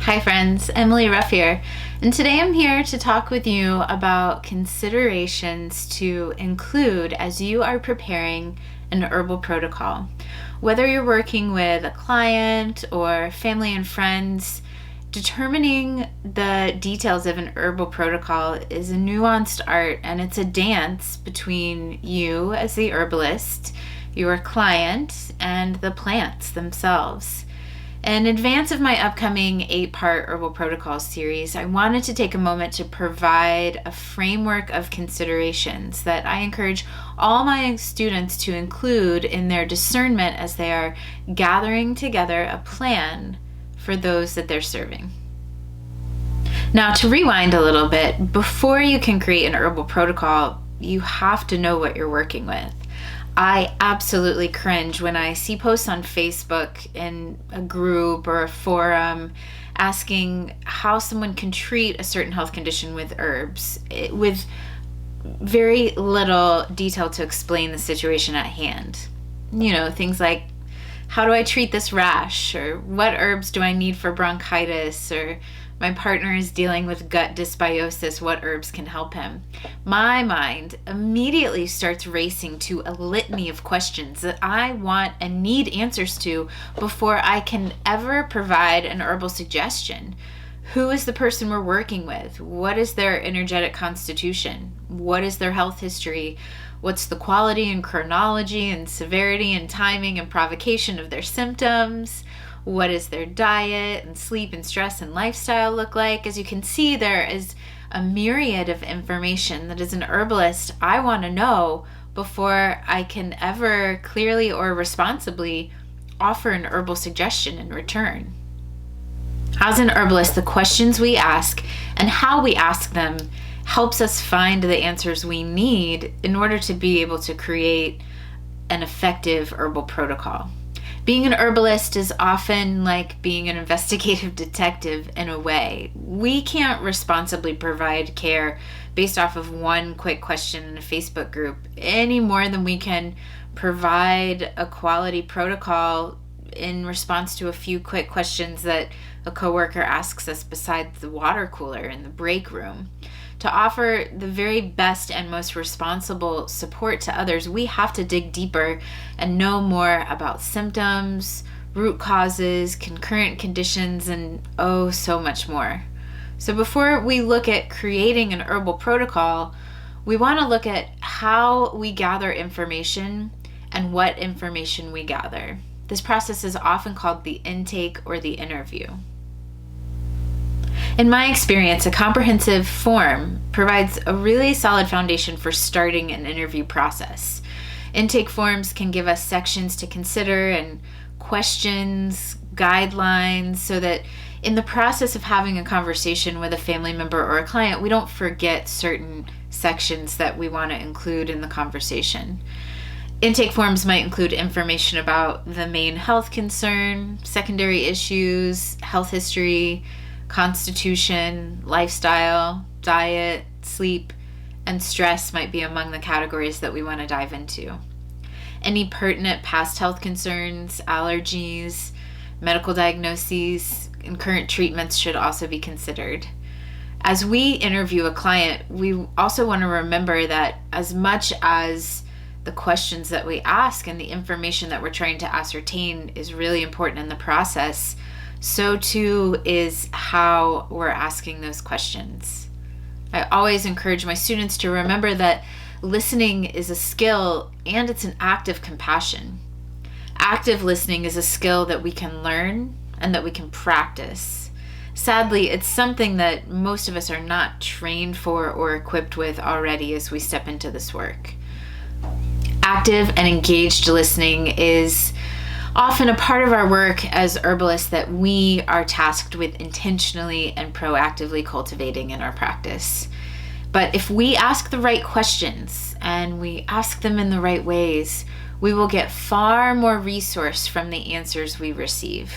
Hi friends, Emily Ruff here, and today I'm here to talk with you about considerations to include as you are preparing an herbal protocol. Whether you're working with a client or family and friends, determining the details of an herbal protocol is a nuanced art, and it's a dance between you as the herbalist, your client, and the plants themselves. In advance of my upcoming 8-part Herbal Protocol series, I wanted to take a moment to provide a framework of considerations that I encourage all my students to include in their discernment as they are gathering together a plan for those that they're serving. Now, to rewind a little bit, before you can create an herbal protocol, you have to know what you're working with. I absolutely cringe when I see posts on Facebook in a group or a forum asking how someone can treat a certain health condition with herbs, with very little detail to explain the situation at hand. You know, things like, how do I treat this rash? Or what herbs do I need for bronchitis? Or my partner is dealing with gut dysbiosis. What herbs can help him? My mind immediately starts racing to a litany of questions that I want and need answers to before I can ever provide an herbal suggestion. Who is the person we're working with? What is their energetic constitution? What is their health history? What's the quality and chronology and severity and timing and provocation of their symptoms? What is their diet and sleep and stress and lifestyle look like? As you can see, there is a myriad of information that as an herbalist, I want to know before I can ever clearly or responsibly offer an herbal suggestion in return. As an herbalist, the questions we ask and how we ask them helps us find the answers we need in order to be able to create an effective herbal protocol. Being an herbalist is often like being an investigative detective in a way. We can't responsibly provide care based off of one quick question in a Facebook group any more than we can provide a quality protocol in response to a few quick questions that a coworker asks us beside the water cooler in the break room. To offer the very best and most responsible support to others, we have to dig deeper and know more about symptoms, root causes, concurrent conditions, and oh, so much more. So before we look at creating an herbal protocol, we want to look at how we gather information and what information we gather. This process is often called the intake or the interview. In my experience, a comprehensive form provides a really solid foundation for starting an interview process. Intake forms can give us sections to consider and questions, guidelines, so that in the process of having a conversation with a family member or a client, we don't forget certain sections that we want to include in the conversation. Intake forms might include information about the main health concern, secondary issues, health history, constitution, lifestyle, diet, sleep, and stress might be among the categories that we want to dive into. Any pertinent past health concerns, allergies, medical diagnoses, and current treatments should also be considered. As we interview a client, we also want to remember that as much as the questions that we ask and the information that we're trying to ascertain is really important in the process, so too is how we're asking those questions. I always encourage my students to remember that listening is a skill and it's an act of compassion. Active listening is a skill that we can learn and that we can practice. Sadly, it's something that most of us are not trained for or equipped with already as we step into this work. Active and engaged listening is often a part of our work as herbalists that we are tasked with intentionally and proactively cultivating in our practice. But if we ask the right questions and we ask them in the right ways, we will get far more resource from the answers we receive.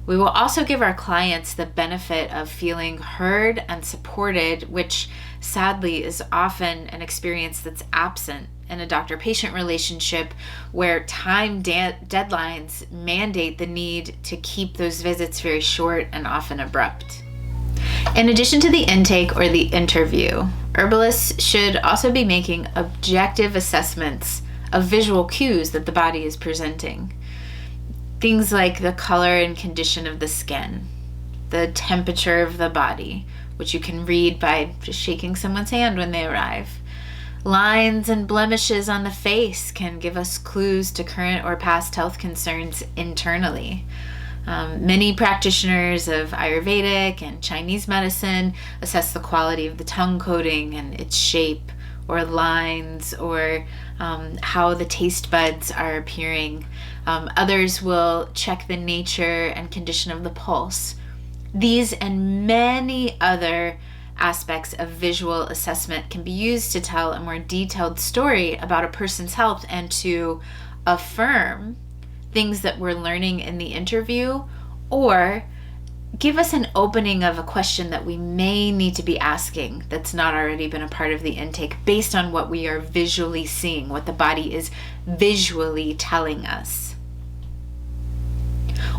We will also give our clients the benefit of feeling heard and supported, which sadly is often an experience that's absent in a doctor-patient relationship where time deadlines mandate the need to keep those visits very short and often abrupt. In addition to the intake or the interview, herbalists should also be making objective assessments of visual cues that the body is presenting. Things like the color and condition of the skin, the temperature of the body, which you can read by just shaking someone's hand when they arrive. Lines and blemishes on the face can give us clues to current or past health concerns internally. Many practitioners of Ayurvedic and Chinese medicine assess the quality of the tongue coating and its shape, or lines, or how the taste buds are appearing. Others will check the nature and condition of the pulse. These and many other aspects of visual assessment can be used to tell a more detailed story about a person's health and to affirm things that we're learning in the interview, or give us an opening of a question that we may need to be asking that's not already been a part of the intake based on what we are visually seeing, what the body is visually telling us.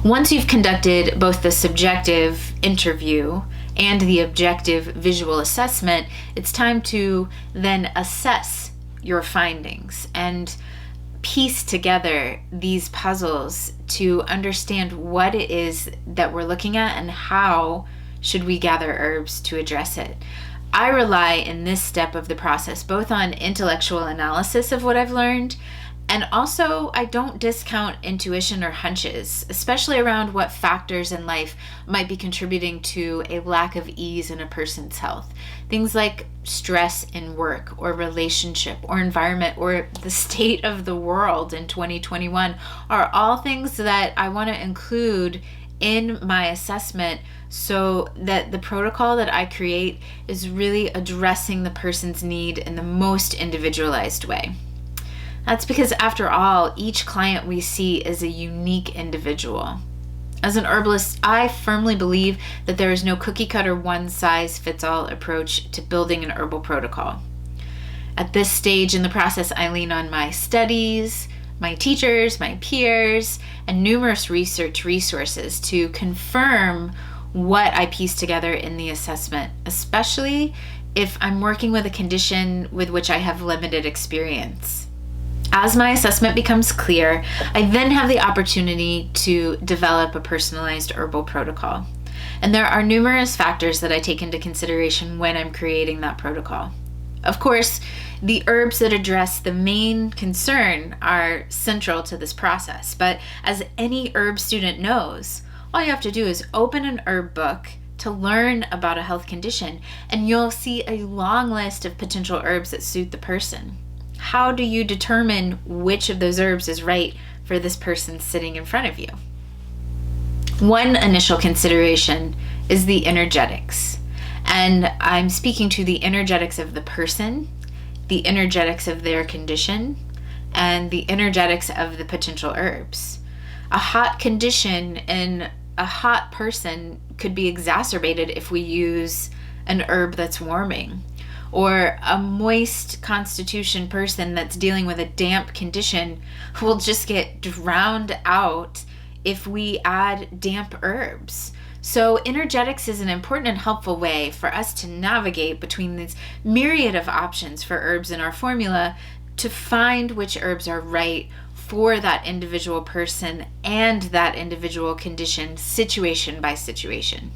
Once you've conducted both the subjective interview and the objective visual assessment, it's time to then assess your findings and piece together these puzzles to understand what it is that we're looking at and how should we gather herbs to address it. I rely in this step of the process both on intellectual analysis of what I've learned, and also I don't discount intuition or hunches, especially around what factors in life might be contributing to a lack of ease in a person's health. Things like stress in work or relationship or environment or the state of the world in 2021 are all things that I want to include in my assessment so that the protocol that I create is really addressing the person's need in the most individualized way. That's because, after all, each client we see is a unique individual. As an herbalist, I firmly believe that there is no cookie-cutter, one-size-fits-all approach to building an herbal protocol. At this stage in the process, I lean on my studies, my teachers, my peers, and numerous research resources to confirm what I piece together in the assessment, especially if I'm working with a condition with which I have limited experience. As my assessment becomes clear, I then have the opportunity to develop a personalized herbal protocol. And there are numerous factors that I take into consideration when I'm creating that protocol. Of course, the herbs that address the main concern are central to this process, but as any herb student knows, all you have to do is open an herb book to learn about a health condition, and you'll see a long list of potential herbs that suit the person. How do you determine which of those herbs is right for this person sitting in front of you? One initial consideration is the energetics. And I'm speaking to the energetics of the person, the energetics of their condition, and the energetics of the potential herbs. A hot condition in a hot person could be exacerbated if we use an herb that's warming. Or a moist constitution person that's dealing with a damp condition will just get drowned out if we add damp herbs. So energetics is an important and helpful way for us to navigate between these myriad of options for herbs in our formula to find which herbs are right for that individual person and that individual condition, situation by situation.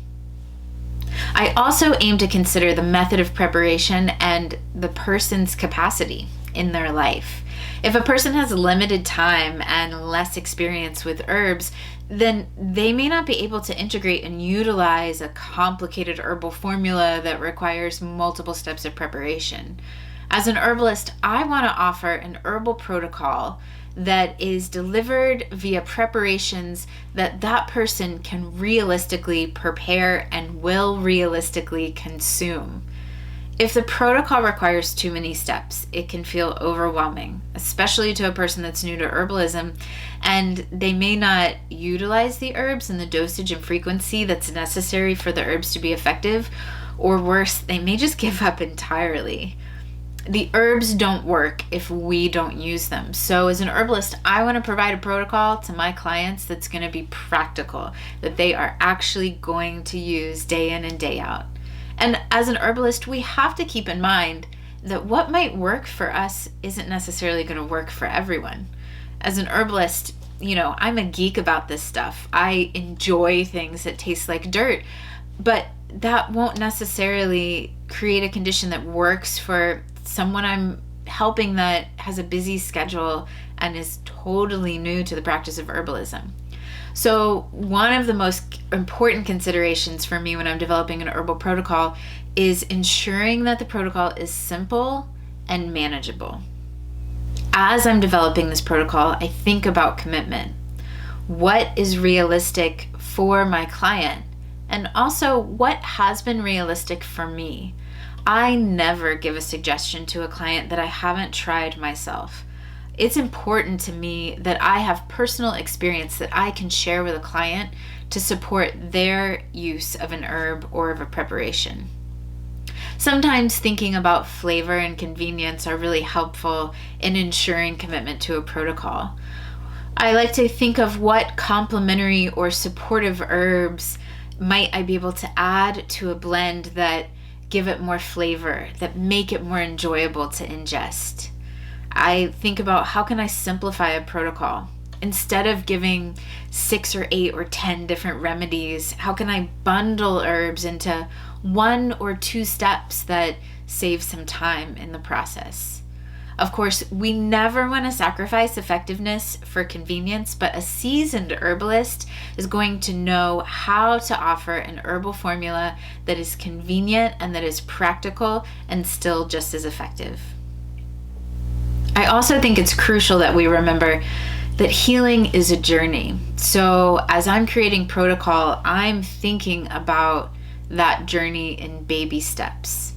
I also aim to consider the method of preparation and the person's capacity in their life. If a person has limited time and less experience with herbs, then they may not be able to integrate and utilize a complicated herbal formula that requires multiple steps of preparation. As an herbalist, I want to offer an herbal protocol that is delivered via preparations that that person can realistically prepare and will realistically consume. If the protocol requires too many steps, it can feel overwhelming, especially to a person that's new to herbalism, and they may not utilize the herbs in the dosage and frequency that's necessary for the herbs to be effective, or worse, they may just give up entirely. The herbs don't work if we don't use them. So as an herbalist, I want to provide a protocol to my clients that's going to be practical, that they are actually going to use day in and day out. And as an herbalist, we have to keep in mind that what might work for us isn't necessarily going to work for everyone. As an herbalist, I'm a geek about this stuff. I enjoy things that taste like dirt, but that won't necessarily create a condition that works for someone I'm helping that has a busy schedule and is totally new to the practice of herbalism. So one of the most important considerations for me when I'm developing an herbal protocol is ensuring that the protocol is simple and manageable. As I'm developing this protocol, I think about commitment. What is realistic for my client? And also, what has been realistic for me? I never give a suggestion to a client that I haven't tried myself. It's important to me that I have personal experience that I can share with a client to support their use of an herb or of a preparation. Sometimes thinking about flavor and convenience are really helpful in ensuring commitment to a protocol. I like to think of what complementary or supportive herbs might I be able to add to a blend that give it more flavor, that make it more enjoyable to ingest. I think about how can I simplify a protocol? Instead of giving 6 or 8 or 10 different remedies, how can I bundle herbs into 1 or 2 steps that save some time in the process? Of course, we never want to sacrifice effectiveness for convenience, but a seasoned herbalist is going to know how to offer an herbal formula that is convenient and that is practical and still just as effective. I also think it's crucial that we remember that healing is a journey. So as I'm creating protocol, I'm thinking about that journey in baby steps.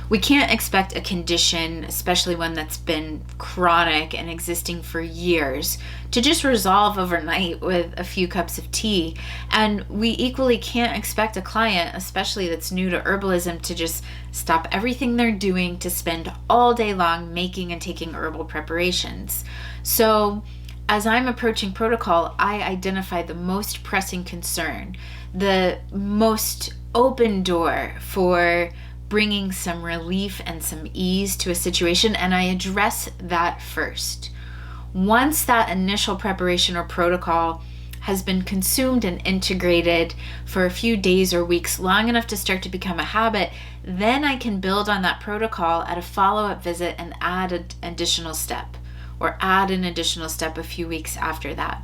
We can't expect a condition, especially one that's been chronic and existing for years, to just resolve overnight with a few cups of tea. And we equally can't expect a client, especially that's new to herbalism, to just stop everything they're doing to spend all day long making and taking herbal preparations. So as I'm approaching protocol, I identify the most pressing concern, the most open door for bringing some relief and some ease to a situation, and I address that first. Once that initial preparation or protocol has been consumed and integrated for a few days or weeks, long enough to start to become a habit, then I can build on that protocol at a follow-up visit and add an additional step, or add an additional step a few weeks after that.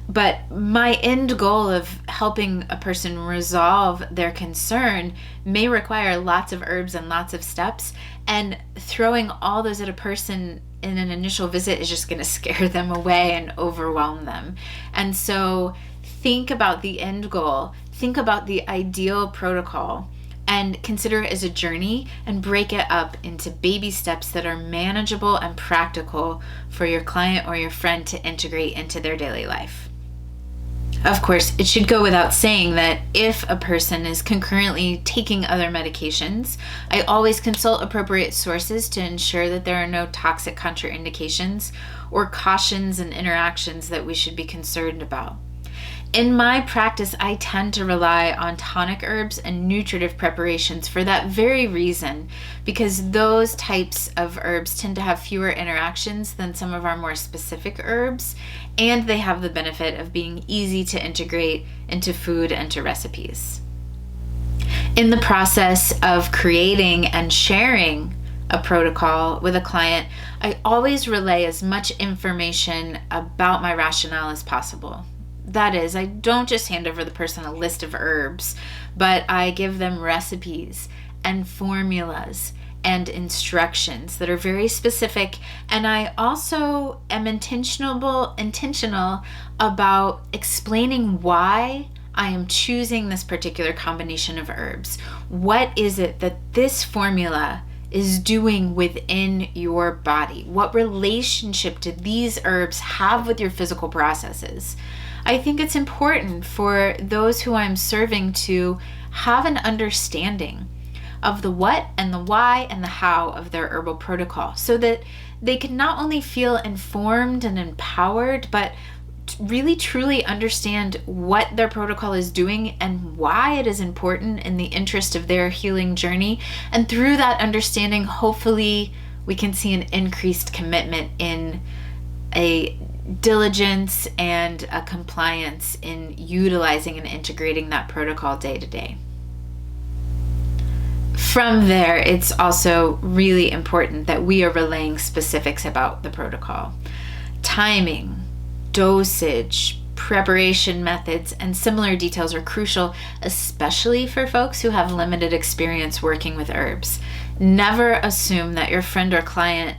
But my end goal of helping a person resolve their concern may require lots of herbs and lots of steps, and throwing all those at a person in an initial visit is just going to scare them away and overwhelm them. And so think about the end goal, think about the ideal protocol, and consider it as a journey and break it up into baby steps that are manageable and practical for your client or your friend to integrate into their daily life. Of course, it should go without saying that if a person is concurrently taking other medications, I always consult appropriate sources to ensure that there are no toxic contraindications or cautions and interactions that we should be concerned about. In my practice, I tend to rely on tonic herbs and nutritive preparations for that very reason, because those types of herbs tend to have fewer interactions than some of our more specific herbs, and they have the benefit of being easy to integrate into food and to recipes. In the process of creating and sharing a protocol with a client, I always relay as much information about my rationale as possible. That is, I don't just hand over the person a list of herbs, but I give them recipes and formulas and instructions that are very specific. And I also am intentional about explaining why I am choosing this particular combination of herbs. What is it that this formula is doing within your body? What relationship do these herbs have with your physical processes? I think it's important for those who I'm serving to have an understanding of the what and the why and the how of their herbal protocol, so that they can not only feel informed and empowered, but really truly understand what their protocol is doing and why it is important in the interest of their healing journey. And through that understanding, hopefully we can see an increased commitment in a diligence and a compliance in utilizing and integrating that protocol day to day. From there, it's also really important that we are relaying specifics about the protocol. Timing, dosage, preparation methods, and similar details are crucial, especially for folks who have limited experience working with herbs. Never assume that your friend or client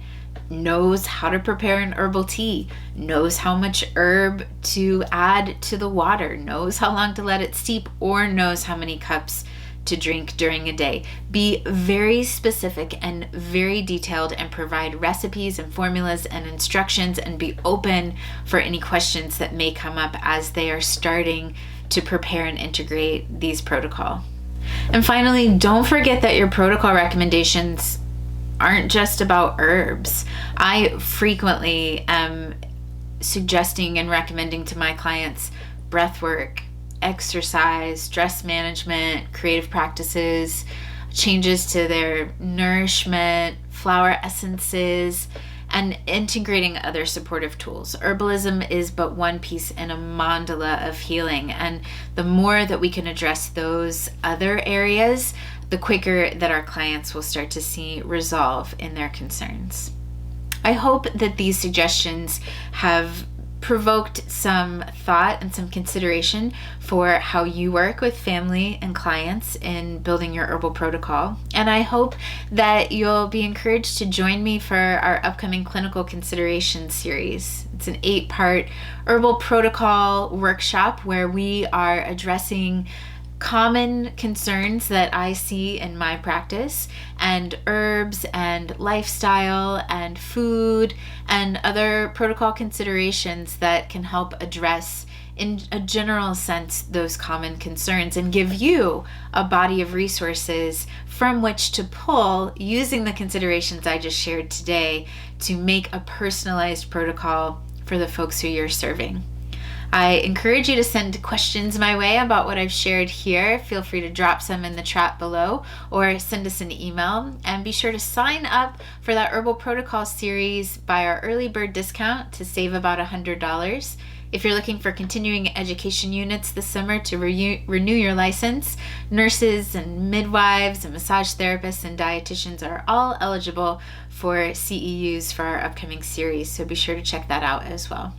knows how to prepare an herbal tea, knows how much herb to add to the water, knows how long to let it steep, or knows how many cups to drink during a day. Be very specific and very detailed, and provide recipes and formulas and instructions, and be open for any questions that may come up as they are starting to prepare and integrate these protocol. And finally, don't forget that your protocol recommendations aren't just about herbs. I frequently am suggesting and recommending to my clients breath work, exercise, stress management, creative practices, changes to their nourishment, flower essences, and integrating other supportive tools. Herbalism is but one piece in a mandala of healing, and the more that we can address those other areas, the quicker that our clients will start to see resolve in their concerns. I hope that these suggestions have provoked some thought and some consideration for how you work with family and clients in building your herbal protocol. And I hope that you'll be encouraged to join me for our upcoming clinical consideration series. It's an 8-part herbal protocol workshop where we are addressing common concerns that I see in my practice, and herbs and lifestyle and food and other protocol considerations that can help address in a general sense those common concerns, and give you a body of resources from which to pull using the considerations I just shared today to make a personalized protocol for the folks who you're serving. I encourage you to send questions my way about what I've shared here. Feel free to drop some in the chat below or send us an email. And be sure to sign up for that Herbal Protocol series by our early bird discount to save about $100. If you're looking for continuing education units this summer to renew your license, nurses and midwives and massage therapists and dietitians are all eligible for CEUs for our upcoming series. So be sure to check that out as well.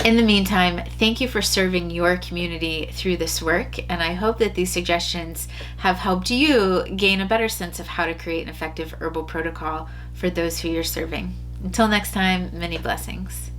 In the meantime, thank you for serving your community through this work, and I hope that these suggestions have helped you gain a better sense of how to create an effective herbal protocol for those who you're serving. Until next time, many blessings.